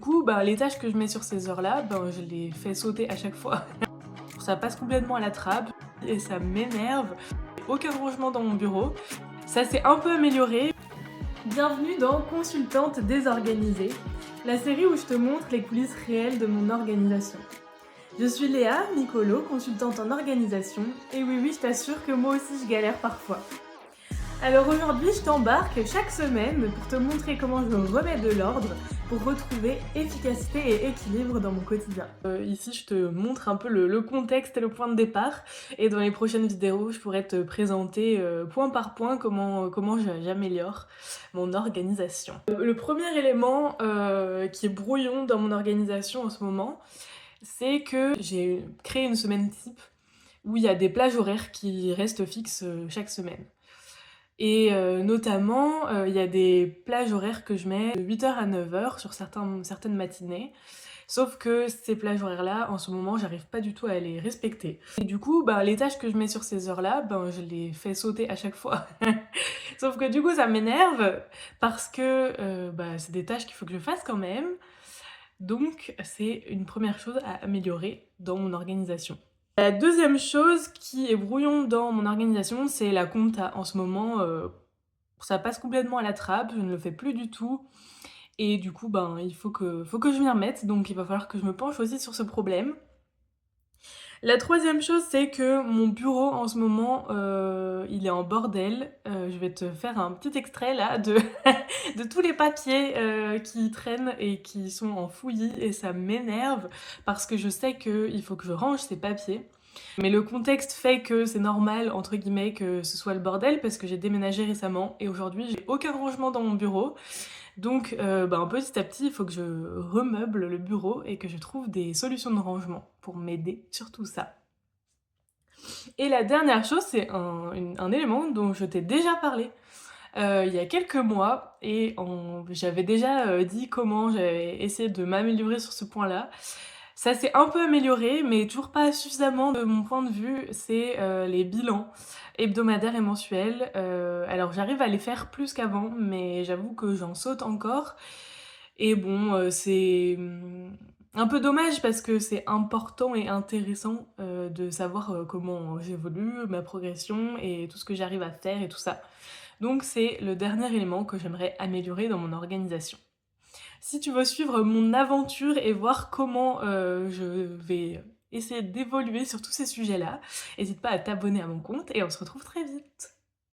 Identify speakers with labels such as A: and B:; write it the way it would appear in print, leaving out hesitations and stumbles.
A: coup, les tâches que je mets sur ces heures-là, je les fais sauter à chaque fois. Ça passe complètement à la trappe et ça m'énerve. Aucun rangement dans mon bureau. Ça s'est un peu amélioré. Bienvenue dans Consultante désorganisée, la série où je te montre les coulisses réelles de mon organisation. Je suis Léa Nicolo, consultante en organisation, et oui, je t'assure que moi aussi je galère parfois. Alors aujourd'hui, je t'embarque chaque semaine pour te montrer comment je remets de l'ordre pour retrouver efficacité et équilibre dans mon quotidien. Ici, je te montre un peu le contexte et le point de départ, et dans les prochaines vidéos, je pourrais te présenter point par point comment j'améliore mon organisation. Le premier élément qui est brouillon dans mon organisation en ce moment, c'est que j'ai créé une semaine type où il y a des plages horaires qui restent fixes chaque semaine. Et notamment, il y a des plages horaires que je mets de 8h à 9h sur certaines matinées. Sauf que ces plages horaires-là, en ce moment, j'arrive pas du tout à les respecter. Et du coup, les tâches que je mets sur ces heures-là, je les fais sauter à chaque fois. Sauf que du coup, ça m'énerve parce que c'est des tâches qu'il faut que je fasse quand même. Donc, c'est une première chose à améliorer dans mon organisation. La deuxième chose qui est brouillon dans mon organisation, c'est la compta. En ce moment, ça passe complètement à la trappe, je ne le fais plus du tout. Et du coup, il faut que je m'y remette, donc il va falloir que je me penche aussi sur ce problème. La troisième chose, c'est que mon bureau, en ce moment, il est en bordel. Je vais te faire un petit extrait, là, de de tous les papiers qui traînent et qui sont en fouillis, et ça m'énerve, parce que je sais qu'il faut que je range ces papiers. Mais le contexte fait que c'est normal, entre guillemets, que ce soit le bordel, parce que j'ai déménagé récemment, et aujourd'hui, j'ai aucun rangement dans mon bureau. Donc petit à petit, il faut que je remeuble le bureau et que je trouve des solutions de rangement pour m'aider sur tout ça. Et la dernière chose, c'est un élément dont je t'ai déjà parlé il y a quelques mois, et j'avais déjà dit comment j'avais essayé de m'améliorer sur ce point-là. Ça s'est un peu amélioré, mais toujours pas suffisamment de mon point de vue, c'est les bilans hebdomadaires et mensuels. Alors j'arrive à les faire plus qu'avant, mais j'avoue que j'en saute encore. Et bon, c'est un peu dommage parce que c'est important et intéressant de savoir comment j'évolue, ma progression et tout ce que j'arrive à faire et tout ça. Donc c'est le dernier élément que j'aimerais améliorer dans mon organisation. Si tu veux suivre mon aventure et voir comment je vais essayer d'évoluer sur tous ces sujets-là, n'hésite pas à t'abonner à mon compte et on se retrouve très vite.